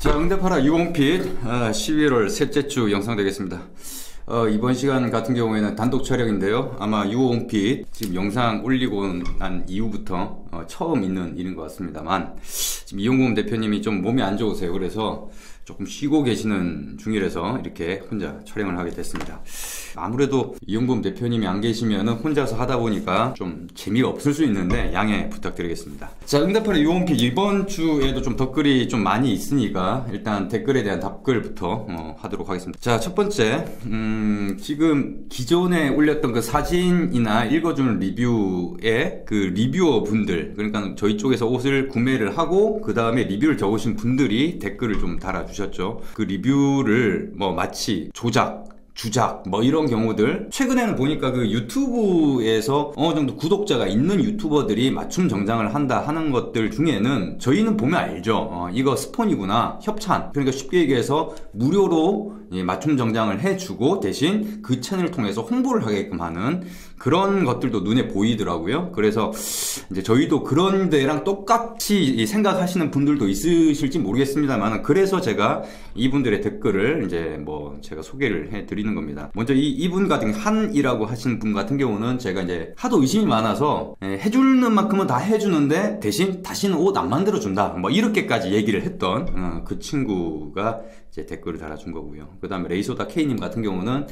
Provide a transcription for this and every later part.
자, 응답하라 유공핏 11월 셋째 주 영상 되겠습니다. 이번 시간 같은 경우에는 단독 촬영인데요. 아마 유공핏 지금 영상 올리고 난 이후부터 처음 있는 일인 것 같습니다만, 지금 이용범 대표님이 좀 몸이 안 좋으세요. 그래서 조금 쉬고 계시는 중이라서 이렇게 혼자 촬영을 하게 됐습니다. 아무래도 이용범 대표님이 안 계시면 혼자서 하다 보니까 좀 재미가 없을 수 있는데 양해 부탁드리겠습니다. 자, 응답하라 유홈피 이번 주에도 좀 댓글이 좀 많이 있으니까 일단 댓글에 대한 답글부터 하도록 하겠습니다. 자, 첫 번째, 지금 기존에 올렸던 그 사진이나 읽어주는 리뷰에 그 리뷰어 분들, 그러니까 저희 쪽에서 옷을 구매를 하고 그 다음에 리뷰를 적으신 분들이 댓글을 좀 달아주셨죠. 그 리뷰를 마치 조작, 주작 이런 경우들, 최근에는 보니까 그 유튜브에서 어느 정도 구독자가 있는 유튜버들이 맞춤 정장을 한다 하는 것들 중에는 저희는 보면 알죠. 이거 스폰이구나, 협찬. 그러니까 쉽게 얘기해서 무료로 맞춤 정장을 해주고 대신 그 채널을 통해서 홍보를 하게끔 하는 그런 것들도 눈에 보이더라고요. 그래서 이제 저희도 그런 데랑 똑같이 생각하시는 분들도 있으실지 모르겠습니다만, 그래서 제가 이분들의 댓글을 이제 제가 소개를 해드리는 겁니다. 먼저 이분 같은 한이라고 하시는 분 같은 경우는 제가 이제 하도 의심이 많아서 해주는 만큼은 다 해주는데 대신 다시는 옷 안 만들어준다 이렇게까지 얘기를 했던 그 친구가 이제 댓글을 달아준 거고요. 그 다음에 레이소다 K님 같은 경우는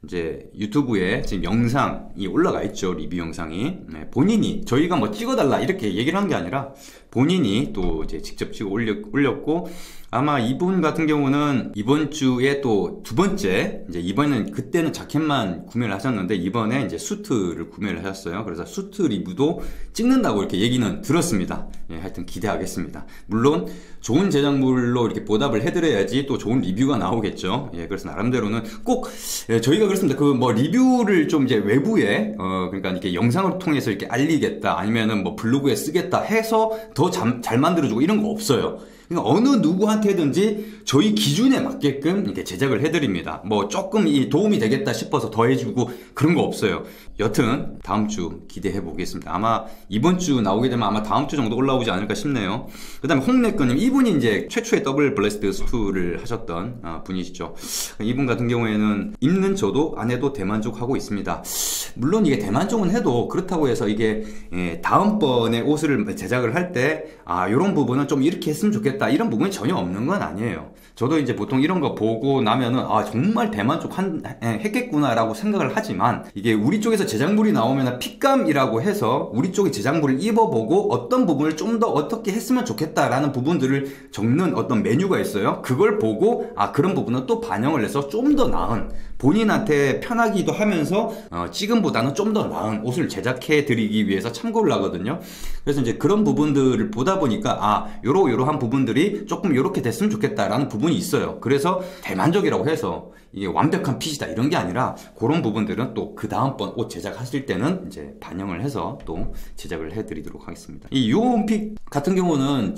이제 유튜브에 지금 영상이 올라가 있죠. 리뷰 영상이. 본인이 저희가 찍어달라 이렇게 얘기를 한 게 아니라 본인이 또 이제 직접 찍어 올렸고, 아마 이분 같은 경우는 이번 주에 또 두 번째, 이제 이번에는 그때는 자켓만 구매를 하셨는데 이번에 이제 수트를 구매를 하셨어요. 그래서 수트 리뷰도 찍는다고 이렇게 얘기는 들었습니다. 하여튼 기대하겠습니다. 물론 좋은 제작물로 이렇게 보답을 해드려야지 또 좋은 리뷰가 나오겠죠. 그래서 나름대로는 꼭 저희가 그렇습니다. 그 리뷰를 좀 이제 외부에 그러니까 이렇게 영상을 통해서 이렇게 알리겠다, 아니면은 블로그에 쓰겠다 해서 더 잘 만들어주고 이런 거 없어요. 그러니까 어느 누구한테든지 저희 기준에 맞게끔 이렇게 제작을 해드립니다. 조금 도움이 되겠다 싶어서 더 해주고 그런 거 없어요. 여튼 다음 주 기대해 보겠습니다. 아마 이번 주 나오게 되면 아마 다음 주 정도 올라오지 않을까 싶네요. 그 다음에 홍래꺼님, 이분이 이제 최초의 더블 블레스드 스투를 하셨던 분이시죠. 이분 같은 경우에는 입는 저도 안 해도 대만족하고 있습니다. 물론 이게 대만족은 해도 그렇다고 해서 이게 다음번에 옷을 제작을 할 때 이런 부분은 좀 이렇게 했으면 좋겠다 이런 부분이 전혀 없는 건 아니에요. 저도 이제 보통 이런 거 보고 나면은 정말 대만족 했겠구나 라고 생각을 하지만, 이게 우리 쪽에서 제작물이 나오면 핏감이라고 해서 우리 쪽의 제작물을 입어보고 어떤 부분을 좀 더 어떻게 했으면 좋겠다라는 부분들을 적는 어떤 메뉴가 있어요. 그걸 보고 그런 부분은 또 반영을 해서 좀 더 나은, 본인한테 편하기도 하면서 지금보다는 좀 더 나은 옷을 제작해 드리기 위해서 참고를 하거든요. 그래서 이제 그런 부분들을 보다 보니까 요러한 부분들이 조금 요렇게 됐으면 좋겠다라는 부분이 있어요. 그래서 대만족이라고 해서 이게 완벽한 핏이다 이런 게 아니라 그런 부분들은 또 그 다음번 옷 제작하실 때는 이제 반영을 해서 또 제작을 해드리도록 하겠습니다. 이 유홈핏 같은 경우는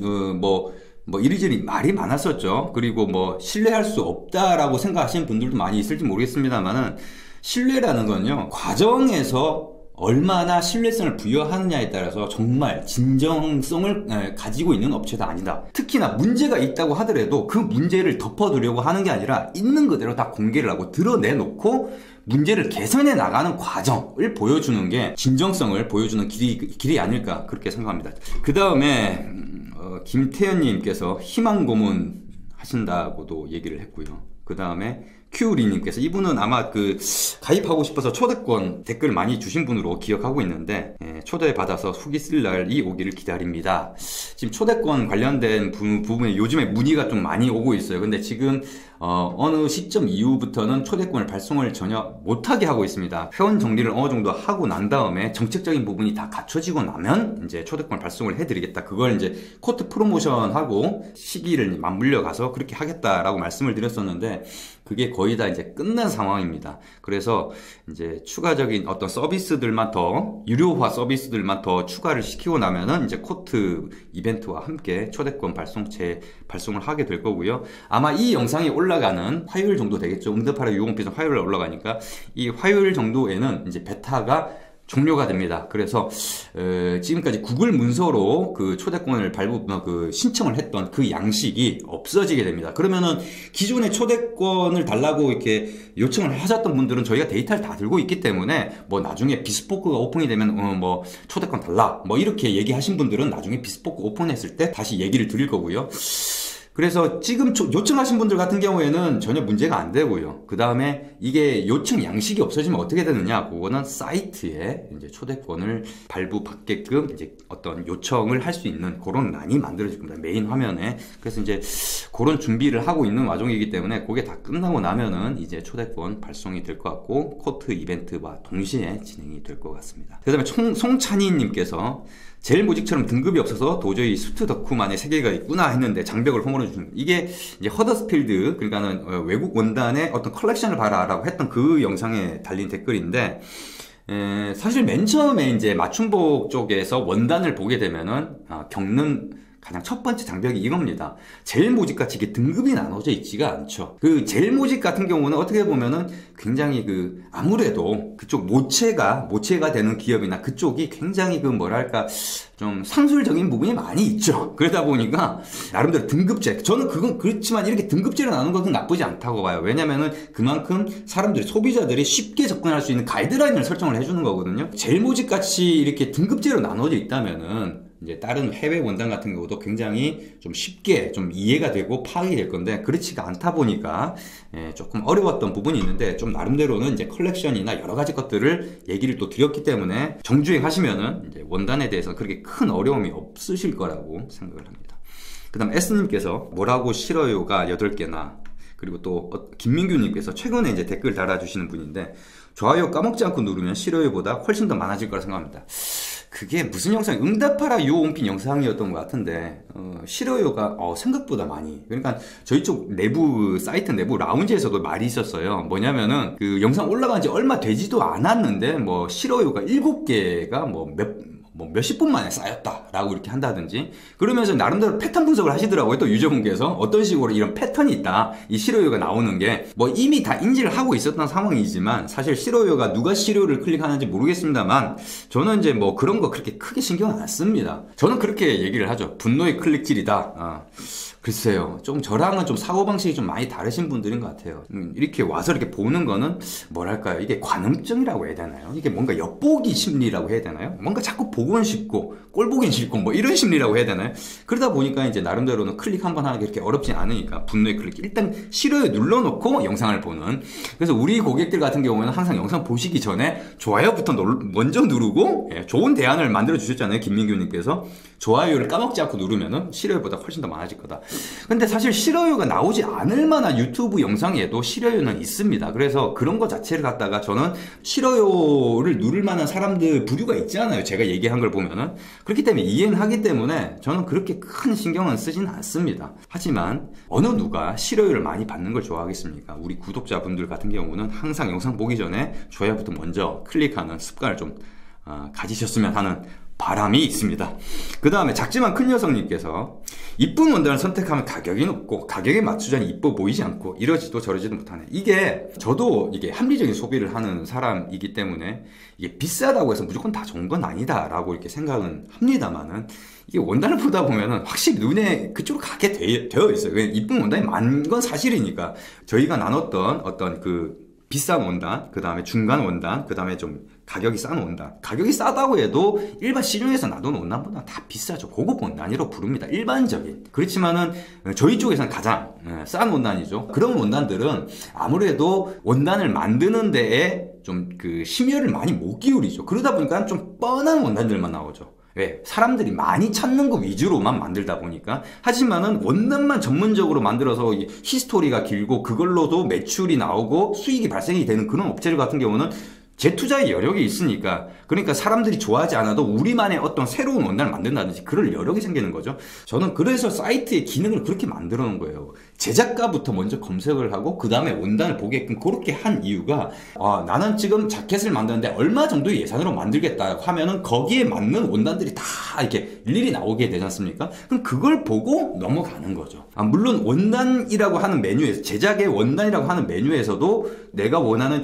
이리저리 말이 많았었죠. 그리고 신뢰할 수 없다라고 생각하시는 분들도 많이 있을지 모르겠습니다만은, 신뢰라는 건요, 과정에서 얼마나 신뢰성을 부여하느냐에 따라서 정말 진정성을 가지고 있는 업체도 아니다. 특히나 문제가 있다고 하더라도 그 문제를 덮어두려고 하는 게 아니라 있는 그대로 다 공개를 하고 드러내놓고 문제를 개선해 나가는 과정을 보여주는 게 진정성을 보여주는 길이 아닐까 그렇게 생각합니다. 그 다음에 김태현님께서 희망 고문 하신다고도 얘기를 했고요. 그 다음에 큐리님께서, 이분은 아마 가입하고 싶어서 초대권 댓글 많이 주신 분으로 기억하고 있는데, 초대받아서 후기 쓸 날이 오기를 기다립니다. 지금 초대권 관련된 부분에 요즘에 문의가 좀 많이 오고 있어요. 근데 지금 어느 시점 이후부터는 초대권을 발송을 전혀 못하게 하고 있습니다. 회원 정리를 어느 정도 하고 난 다음에 정책적인 부분이 다 갖춰지고 나면 이제 초대권 발송을 해드리겠다. 그걸 이제 코트 프로모션하고 시기를 맞물려 가서 그렇게 하겠다라고 말씀을 드렸었는데, 그게 거의 다 이제 끝난 상황입니다. 그래서 이제 추가적인 어떤 서비스들만 더, 유료화 서비스들만 더 추가를 시키고 나면은 이제 코트 이벤트와 함께 초대권 발송을 하게 될 거고요. 아마 이 영상이 올라가는 화요일 정도 되겠죠. 응답하라 유공핏은 화요일에 올라가니까 이 화요일 정도에는 이제 베타가 종료가 됩니다. 그래서 지금까지 구글 문서로 그 초대권을 신청을 했던 그 양식이 없어지게 됩니다. 그러면은 기존에 초대권을 달라고 이렇게 요청을 하셨던 분들은 저희가 데이터를 다 들고 있기 때문에 뭐 나중에 비스포크가 오픈이 되면 뭐 초대권 달라 뭐 이렇게 얘기하신 분들은 나중에 비스포크 오픈했을 때 다시 얘기를 드릴 거고요. 그래서 지금 요청하신 분들 같은 경우에는 전혀 문제가 안 되고요. 그 다음에 이게 요청 양식이 없어지면 어떻게 되느냐? 그거는 사이트에 이제 초대권을 발부받게끔 이제 어떤 요청을 할 수 있는 그런 란이 만들어질 겁니다. 메인 화면에. 그래서 이제 그런 준비를 하고 있는 와중이기 때문에 그게 다 끝나고 나면은 이제 초대권 발송이 될 것 같고 코트 이벤트와 동시에 진행이 될 것 같습니다. 그 다음에 송찬희님께서 제일 모직처럼 등급이 없어서 도저히 수트 덕후만의 세계가 있구나 했는데 장벽을 허물어 주는 이게 이제 허더스필드 그러니까는 외국 원단의 어떤 컬렉션을 봐라라고 했던 그 영상에 달린 댓글인데 사실 맨 처음에 이제 맞춤복 쪽에서 원단을 보게 되면은 겪는 가장 첫 번째 장벽이 이겁니다. 젤 모직같이 이게 등급이 나눠져 있지가 않죠. 그 젤 모직 같은 경우는 어떻게 보면은 굉장히 아무래도 그쪽 모체가 되는 기업이나 그쪽이 굉장히 뭐랄까 좀 상술적인 부분이 많이 있죠. 그러다 보니까 나름대로 등급제, 저는 그건 그렇지만 이렇게 등급제로 나누는 것은 나쁘지 않다고 봐요. 왜냐면은 그만큼 소비자들이 쉽게 접근할 수 있는 가이드라인을 설정을 해주는 거거든요. 젤 모직같이 이렇게 등급제로 나눠져 있다면은 이제 다른 해외 원단 같은 경우도 굉장히 좀 쉽게 좀 이해가 되고 파악이 될 건데 그렇지가 않다 보니까 조금 어려웠던 부분이 있는데 좀 나름대로는 이제 컬렉션이나 여러 가지 것들을 얘기를 또 드렸기 때문에 정주행 하시면은 이제 원단에 대해서 그렇게 큰 어려움이 없으실 거라고 생각을 합니다. 그 다음 S님께서 뭐라고 싫어요가 8개나 그리고 또 김민규님께서 최근에 이제 댓글 달아주시는 분인데 좋아요 까먹지 않고 누르면 싫어요보다 훨씬 더 많아질 거라 생각합니다. 그게 무슨 영상, 응답하라 유홈핀 영상이었던 것 같은데 싫어요가 생각보다 많이, 그러니까 저희 쪽 내부 사이트 내부 라운지에서도 말이 있었어요. 뭐냐면은 그 영상 올라간 지 얼마 되지도 않았는데 뭐 싫어요가 7개가 몇십 분 만에 쌓였다라고 이렇게 한다든지 그러면서 나름대로 패턴 분석을 하시더라고요. 또 유저분께서 어떤 식으로 이런 패턴이 있다, 이 싫어요가 나오는 게 이미 다 인지를 하고 있었던 상황이지만 사실 싫어요가 누가 싫어요를 클릭하는지 모르겠습니다만 저는 이제 그런 거 그렇게 크게 신경 안 씁니다. 저는 그렇게 얘기를 하죠. 분노의 클릭질이다. 글쎄요, 좀 저랑은 좀 사고방식이 좀 많이 다르신 분들인 것 같아요. 이렇게 와서 이렇게 보는 거는 뭐랄까요, 이게 관음증이라고 해야 되나요? 이게 뭔가 엿보기 심리라고 해야 되나요? 뭔가 자꾸 보고는 싶고 꼴보긴 싫고 이런 심리라고 해야 되나요? 그러다 보니까 이제 나름대로는 클릭 한번 하기 이렇게 어렵지 않으니까 분노의 클릭, 일단 싫어요 눌러놓고 영상을 보는. 그래서 우리 고객들 같은 경우에는 항상 영상 보시기 전에 좋아요부터 먼저 누르고, 좋은 대안을 만들어 주셨잖아요, 김민규님께서. 좋아요를 까먹지 않고 누르면은 싫어요보다 훨씬 더 많아질 거다. 근데 사실 싫어요가 나오지 않을 만한 유튜브 영상에도 싫어요는 있습니다. 그래서 그런 거 자체를 갖다가 저는 싫어요를 누를 만한 사람들 부류가 있잖아요, 제가 얘기한 걸 보면은. 그렇기 때문에 이해는 하기 때문에 저는 그렇게 큰 신경은 쓰진 않습니다. 하지만 어느 누가 싫어요를 많이 받는 걸 좋아하겠습니까? 우리 구독자분들 같은 경우는 항상 영상 보기 전에 좋아요부터 먼저 클릭하는 습관을 좀 가지셨으면 하는 바람이 있습니다. 그 다음에 작지만 큰 여성님께서 이쁜 원단을 선택하면 가격이 높고 가격에 맞추자니 이뻐 보이지 않고 이러지도 저러지도 못하네. 이게 저도 이게 합리적인 소비를 하는 사람이기 때문에 이게 비싸다고 해서 무조건 다 좋은 건 아니다 라고 이렇게 생각은 합니다만은 이게 원단을 보다 보면은 확실히 눈에 그쪽으로 가게 되어 있어요. 이쁜 원단이 많은 건 사실이니까. 저희가 나눴던 어떤 비싼 원단, 그 다음에 중간 원단, 그 다음에 좀 가격이 싼 원단. 가격이 싸다고 해도 일반 시중에서 놔두는 원단보다 다 비싸죠. 고급 원단이라고 부릅니다. 일반적인. 그렇지만은 저희 쪽에서는 가장 싼 원단이죠. 그런 원단들은 아무래도 원단을 만드는 데에 좀 심혈을 많이 못 기울이죠. 그러다 보니까 좀 뻔한 원단들만 나오죠. 왜? 사람들이 많이 찾는 거 위주로만 만들다 보니까. 하지만은 원단만 전문적으로 만들어서 히스토리가 길고 그걸로도 매출이 나오고 수익이 발생이 되는 그런 업체들 같은 경우는 재투자의 여력이 있으니까, 그러니까 사람들이 좋아하지 않아도 우리만의 어떤 새로운 원단을 만든다든지 그럴 여력이 생기는 거죠. 저는 그래서 사이트의 기능을 그렇게 만들어 놓은 거예요. 제작가부터 먼저 검색을 하고 그 다음에 원단을 보게끔 그렇게 한 이유가, 나는 지금 자켓을 만드는데 얼마 정도의 예산으로 만들겠다 하면은 거기에 맞는 원단들이 다 이렇게 일일이 나오게 되지 않습니까? 그럼 그걸 보고 넘어가는 거죠. 물론 원단이라고 하는 메뉴에서, 제작의 원단이라고 하는 메뉴에서도 내가 원하는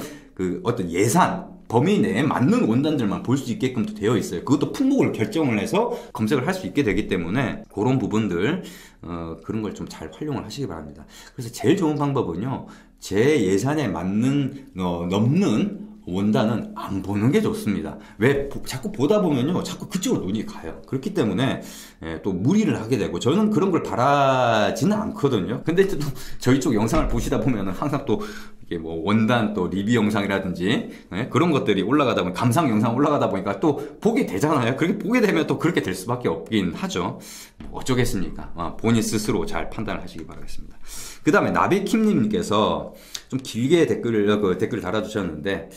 어떤 예산, 범위 내에 맞는 원단들만 볼 수 있게끔 되어 있어요. 그것도 품목을 결정을 해서 검색을 할 수 있게 되기 때문에 그런 부분들 그런 걸 좀 잘 활용을 하시기 바랍니다. 그래서 제일 좋은 방법은요, 제 예산에 맞는 넘는 원단은 안 보는 게 좋습니다. 왜? 자꾸 보다 보면요, 자꾸 그쪽으로 눈이 가요. 그렇기 때문에 또 무리를 하게 되고, 저는 그런 걸 바라지는 않거든요. 근데 또 저희 쪽 영상을 보시다 보면은 항상 또 이게 뭐 원단 또 리뷰 영상이라든지 그런 것들이 올라가다 보니, 감상 영상 올라가다 보니까 또 보게 되잖아요. 그렇게 보게 되면 또 그렇게 될 수밖에 없긴 하죠. 뭐 어쩌겠습니까? 본인 스스로 잘 판단을 하시기 바라겠습니다. 그 다음에 나비킴님께서 좀 길게 댓글을 달아주셨는데,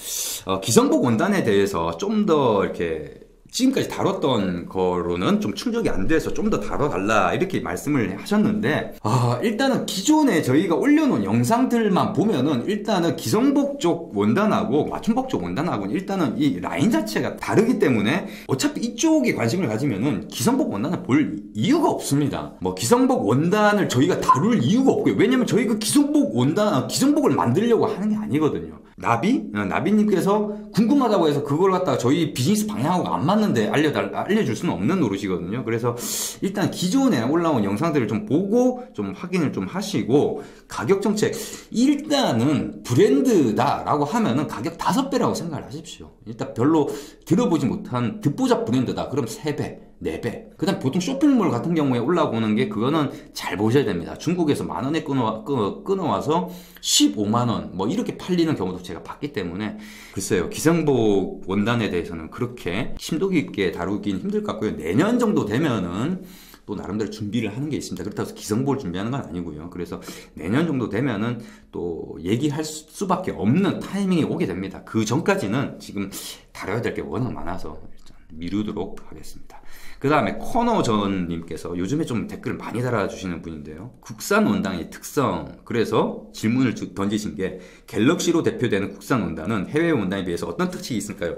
기성복 원단에 대해서 좀 더 이렇게 지금까지 다뤘던 거로는 좀 충족이 안 돼서 좀 더 다뤄달라 이렇게 말씀을 하셨는데, 일단은 기존에 저희가 올려놓은 영상들만 보면은 일단은 기성복 쪽 원단하고 맞춤복 쪽 원단하고는 일단은 이 라인 자체가 다르기 때문에 어차피 이쪽에 관심을 가지면은 기성복 원단을 볼 이유가 없습니다. 뭐 기성복 원단을 저희가 다룰 이유가 없고요. 왜냐면 저희 그 기성복을 만들려고 하는 게 아니거든요. 나비님께서 궁금하다고 해서 그걸 갖다가 저희 비즈니스 방향하고 안 맞는데 알려줄 수는 없는 노릇이거든요. 그래서 일단 기존에 올라온 영상들을 좀 보고 좀 확인을 좀 하시고, 가격 정책, 일단은 브랜드다라고 하면은 가격 5배라고 생각을 하십시오. 일단 별로 들어보지 못한 듣보잡 브랜드다. 그럼 3배, 4배. 그 다음 보통 쇼핑몰 같은 경우에 올라오는 게, 그거는 잘 보셔야 됩니다. 중국에서 10,000원에 끊어와서 15만원 뭐 이렇게 팔리는 경우도 제가 봤기 때문에, 글쎄요, 기성복 원단에 대해서는 그렇게 심도 깊게 다루긴 힘들 것 같고요. 내년 정도 되면은 또 나름대로 준비를 하는 게 있습니다. 그렇다고 해서 기성복을 준비하는 건 아니고요. 그래서 내년 정도 되면은 또 얘기할 수밖에 없는 타이밍이 오게 됩니다. 그 전까지는 지금 다뤄야 될 게 워낙 많아서 일단 미루도록 하겠습니다. 그 다음에 코너전님께서 요즘에 좀 댓글을 많이 달아주시는 분인데요, 국산 원단의 특성, 그래서 질문을 던지신 게, 갤럭시로 대표되는 국산 원단은 해외 원단에 비해서 어떤 특징이 있을까요?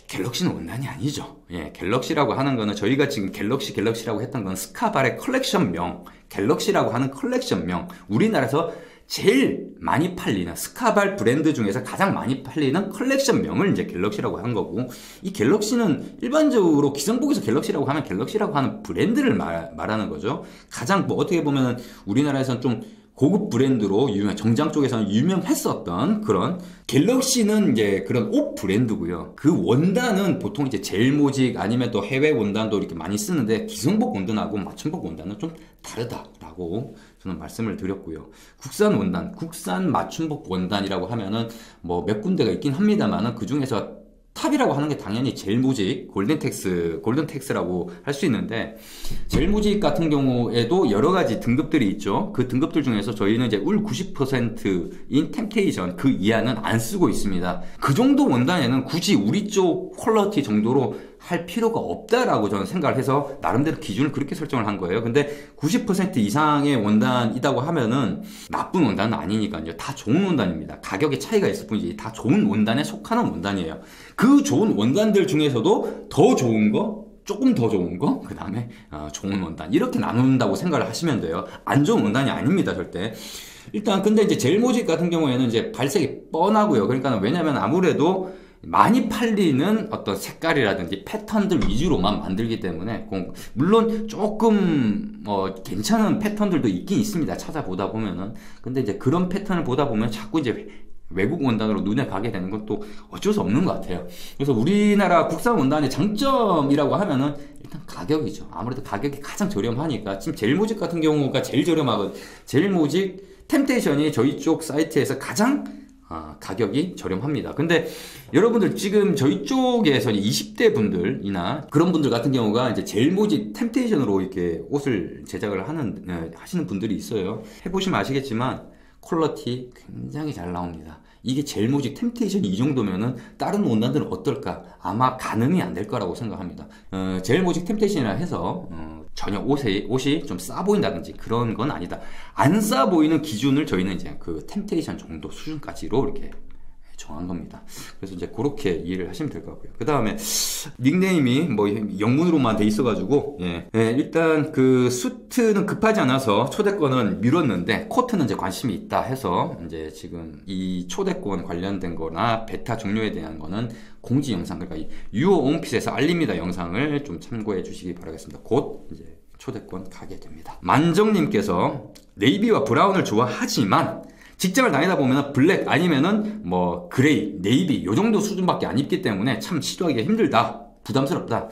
갤럭시는 원단이 아니죠. 갤럭시라고 하는 거는, 저희가 지금 갤럭시라고 했던 건 스카발의 컬렉션명, 갤럭시라고 하는 컬렉션명, 우리나라에서 제일 많이 팔리는 스카발 브랜드 중에서 가장 많이 팔리는 컬렉션명을 이제 갤럭시라고 하는 거고, 이 갤럭시는 일반적으로 기성복에서 갤럭시라고 하면 갤럭시라고 하는 브랜드를 말하는 거죠. 가장 뭐 어떻게 보면 우리나라에서는 좀 고급 브랜드로 정장 쪽에서는 유명했었던 그런, 갤럭시는 이제 그런 옷 브랜드고요. 그 원단은 보통 이제 젤모직 아니면 또 해외 원단도 이렇게 많이 쓰는데, 기성복 원단하고 맞춤복 원단은 좀 다르다라고 저는 말씀을 드렸고요. 국산 원단, 국산 맞춤복 원단이라고 하면은 뭐 몇 군데가 있긴 합니다만은, 그 중에서 탑이라고 하는 게 당연히 젤모직, 골든텍스라고 할 수 있는데, 젤모직 같은 경우에도 여러 가지 등급들이 있죠. 그 등급들 중에서 저희는 이제 울 90%인 템테이션 그 이하는 안 쓰고 있습니다. 그 정도 원단에는 굳이 우리 쪽 퀄리티 정도로 할 필요가 없다라고 저는 생각을 해서 나름대로 기준을 그렇게 설정을 한 거예요. 근데 90% 이상의 원단이라고 하면은 나쁜 원단은 아니니까요. 다 좋은 원단입니다. 가격의 차이가 있을 뿐이지 다 좋은 원단에 속하는 원단이에요. 그 좋은 원단들 중에서도 더 좋은 거, 조금 더 좋은 거, 그 다음에 좋은 원단, 이렇게 나눈다고 생각을 하시면 돼요. 안 좋은 원단이 아닙니다, 절대. 일단 근데 이제 젤모직 같은 경우에는 이제 발색이 뻔하고요. 그러니까 왜냐면 아무래도 많이 팔리는 어떤 색깔이라든지 패턴들 위주로만 만들기 때문에, 물론 조금 괜찮은 패턴들도 있긴 있습니다, 찾아보다 보면은. 근데 이제 그런 패턴을 보다 보면 자꾸 이제 외국 원단으로 눈에 가게 되는 건 또 어쩔 수 없는 것 같아요. 그래서 우리나라 국산 원단의 장점이라고 하면은 일단 가격이죠. 아무래도 가격이 가장 저렴하니까. 지금 젤모직 같은 경우가 제일 저렴하거든요. 젤모직 템테이션이 저희 쪽 사이트에서 가장 가격이 저렴합니다. 근데 여러분들 지금 저희 쪽에서 20대 분들이나 그런 분들 같은 경우가 이제 젤모직 템테이션으로 이렇게 옷을 제작을 하시는 분들이 있어요. 해보시면 아시겠지만 퀄리티 굉장히 잘 나옵니다. 이게 젤모직 템테이션이 이 정도면은 다른 원단들은 어떨까? 아마 가늠이 안 될 거라고 생각합니다. 젤모직 템테이션이라 해서 전혀 옷이 좀 싸 보인다든지 그런 건 아니다. 안 싸 보이는 기준을 저희는 이제 그 템테이션 정도 수준까지로 이렇게 정한 겁니다. 그래서 이제 그렇게 이해를 하시면 될 것 같고요. 그 다음에 닉네임이 뭐 영문으로만 돼 있어가지고 일단 그 수트는 급하지 않아서 초대권은 미뤘는데 코트는 이제 관심이 있다 해서 이제 지금 이 초대권 관련된 거나 베타 종료에 대한 거는 공지 영상, 그러니까 유오 홈핏에서 알립니다 영상을 좀 참고해 주시기 바라겠습니다. 곧 이제 초대권 가게 됩니다. 만정님께서 네이비와 브라운을 좋아하지만 직장을 다니다 보면 블랙 아니면은 뭐 그레이, 네이비 요 정도 수준밖에 안 입기 때문에 참 시도하기가 힘들다, 부담스럽다.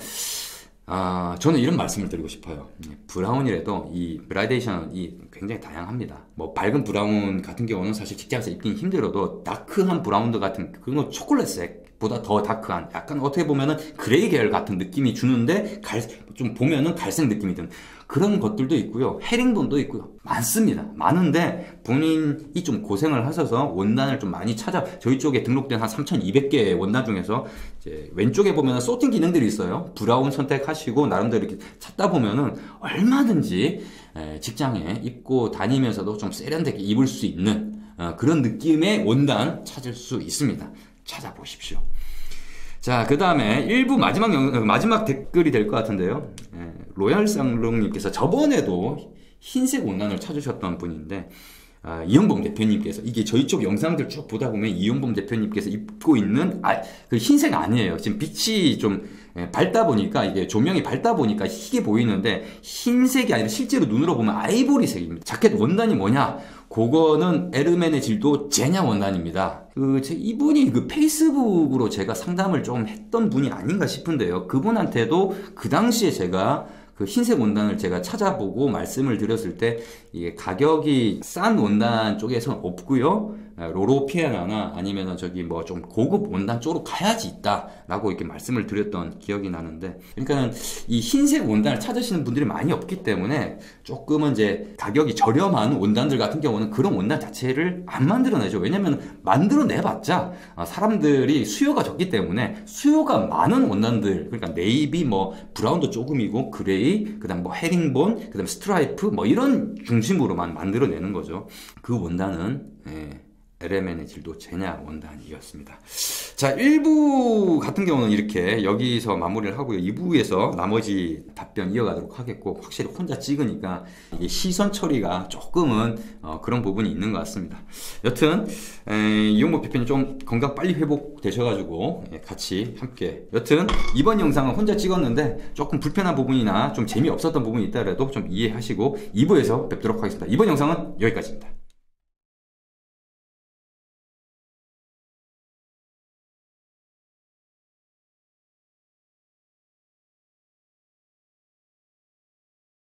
저는 이런 말씀을 드리고 싶어요. 브라운이라도 이 그라데이션이 굉장히 다양합니다. 뭐 밝은 브라운 같은 경우는 사실 직장에서 입긴 힘들어도 다크한 브라운드 같은 그건 초콜릿색 보다 더 다크한 약간 어떻게 보면은 그레이 계열 같은 느낌이 주는데 좀 보면은 갈색 느낌이 드는 그런 것들도 있고요. 헤링본도 있고요. 많습니다. 많은데 본인이 좀 고생을 하셔서 원단을 좀 많이 저희 쪽에 등록된 한 3,200개의 원단 중에서 이제 왼쪽에 보면은 소팅 기능들이 있어요. 브라운 선택하시고 나름대로 이렇게 찾다 보면은 얼마든지 직장에 입고 다니면서도 좀 세련되게 입을 수 있는 그런 느낌의 원단 찾을 수 있습니다. 찾아보십시오. 자, 그 다음에 1부 마지막 댓글이 될 것 같은데요. 로얄쌍롱님께서 저번에도 흰색 원단을 찾으셨던 분인데, 이영범 대표님께서, 이게 저희 쪽 영상들 쭉 보다 보면 이영범 대표님께서 입고 있는, 그 흰색 아니에요. 지금 빛이 좀 밝다 보니까, 이게 조명이 밝다 보니까 희게 보이는데, 흰색이 아니라 실제로 눈으로 보면 아이보리색입니다. 자켓 원단이 뭐냐? 그거는 에르멘의 질도 제냐 원단입니다. 이분이 페이스북으로 제가 상담을 좀 했던 분이 아닌가 싶은데요. 그분한테도 그 당시에 제가 그 흰색 원단을 제가 찾아보고 말씀을 드렸을 때 이게 가격이 싼 원단 쪽에서는 없고요. 로로피아나나 아니면 저기 뭐 좀 고급 원단 쪽으로 가야지 있다라고 이렇게 말씀을 드렸던 기억이 나는데, 그러니까는 이 흰색 원단을 찾으시는 분들이 많이 없기 때문에 조금은 이제 가격이 저렴한 원단들 같은 경우는 그런 원단 자체를 안 만들어내죠. 왜냐면 만들어내봤자 사람들이 수요가 적기 때문에 수요가 많은 원단들, 그러니까 네이비 뭐 브라운도 조금이고 그레이, 그다음 뭐 헤링본, 그다음 스트라이프 뭐 이런 중심으로만 만들어내는 거죠. 그 원단은 LMN의 질도 제냐 원단이었습니다. 자, 1부 같은 경우는 이렇게 여기서 마무리를 하고요. 2부에서 나머지 답변 이어가도록 하겠고, 확실히 혼자 찍으니까 이게 시선 처리가 조금은 그런 부분이 있는 것 같습니다. 여튼 이용복 대표님 좀 건강 빨리 회복되셔가지고 같이 함께, 여튼 이번 영상은 혼자 찍었는데 조금 불편한 부분이나 좀 재미없었던 부분이 있다라도 좀 이해하시고 2부에서 뵙도록 하겠습니다. 이번 영상은 여기까지입니다.